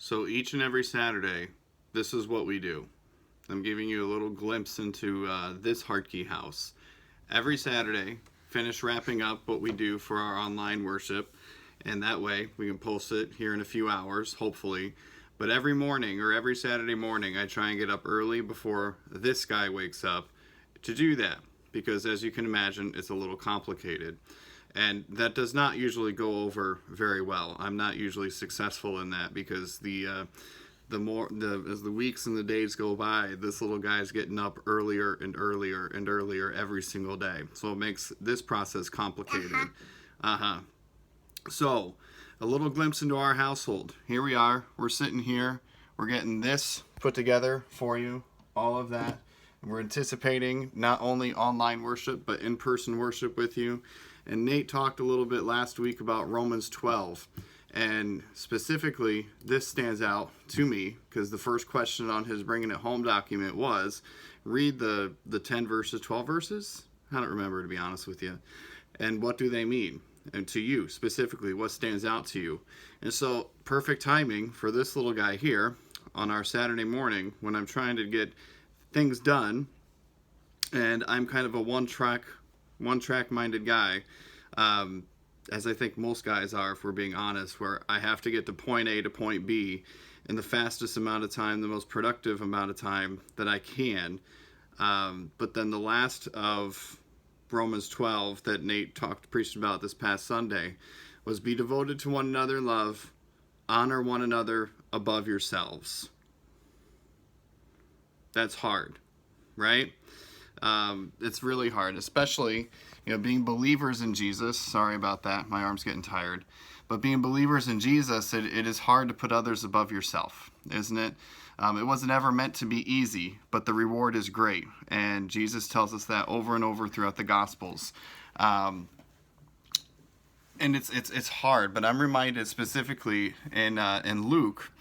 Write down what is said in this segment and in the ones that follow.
So each and every Saturday, this is what we do. I'm giving you a little glimpse into this Hartke house. Every Saturday, finish wrapping up what we do for our online worship, and that way we can post it here in a few hours, hopefully. But every morning or every Saturday morning, I try and get up early before this guy wakes up to do that, because as you can imagine, it's a little complicated. And that does not usually go over very well. I'm not usually successful in that because as the weeks and the days go by, this little guy's getting up earlier and earlier and earlier every single day. So it makes this process complicated. So, a little glimpse into our household. Here we are. We're sitting here. We're getting this put together for you. All of that. We're anticipating not only online worship, but in-person worship with you. And Nate talked a little bit last week about Romans 12. And specifically, this stands out to me because the first question on his Bringing It Home document was, read the 10 verses, 12 verses? I don't remember, to be honest with you. And what do they mean? And to you, specifically, what stands out to you? And so, perfect timing for this little guy here on our Saturday morning when I'm trying to get things done. And I'm kind of a one-track minded guy, as I think most guys are, if we're being honest, where I have to get to point A to point B in the fastest amount of time, the most productive amount of time that I can. But then the last of Romans 12 that Nate preached about this past Sunday was be devoted to one another in love, honor one another above yourselves. That's hard, right? It's really hard, especially, being believers in Jesus. Sorry about that. My arm's getting tired. But being believers in Jesus, it is hard to put others above yourself, isn't it? It wasn't ever meant to be easy, but the reward is great. And Jesus tells us that over and over throughout the Gospels. And it's hard, but I'm reminded specifically in Luke,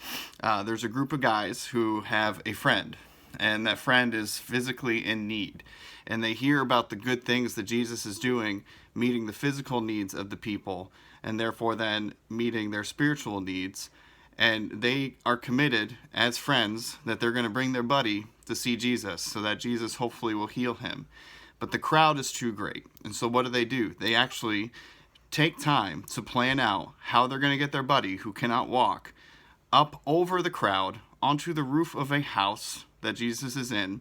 there's a group of guys who have a friend. And that friend is physically in need. And they hear about the good things that Jesus is doing, meeting the physical needs of the people, and therefore then meeting their spiritual needs. And they are committed as friends that they're going to bring their buddy to see Jesus so that Jesus hopefully will heal him. But the crowd is too great. And so what do? They actually take time to plan out how they're going to get their buddy, who cannot walk, up over the crowd onto the roof of a house that Jesus is in,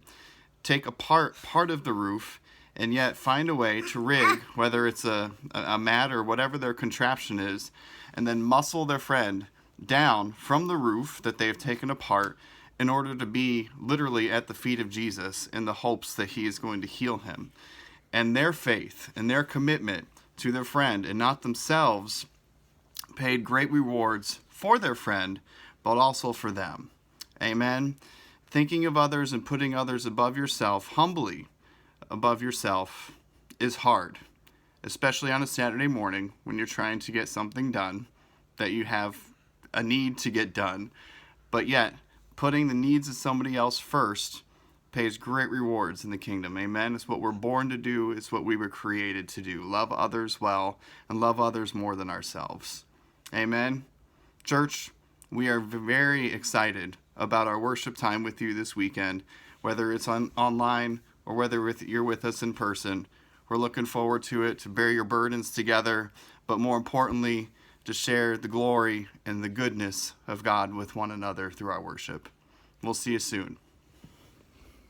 take apart part of the roof, and yet find a way to rig, whether it's a mat or whatever their contraption is, and then muscle their friend down from the roof that they have taken apart in order to be literally at the feet of Jesus in the hopes that he is going to heal him. And their faith and their commitment to their friend and not themselves paid great rewards for their friend, but also for them. Amen. Thinking of others and putting others above yourself, humbly above yourself, is hard, especially on a Saturday morning when you're trying to get something done that you have a need to get done. But yet, putting the needs of somebody else first pays great rewards in the kingdom. Amen. It's what we're born to do. It's what we were created to do. Love others well and love others more than ourselves. Amen. Church, we are very excited about our worship time with you this weekend, whether it's online or whether you're with us in person. We're looking forward to it, to bear your burdens together, but more importantly, to share the glory and the goodness of God with one another through our worship. We'll see you soon.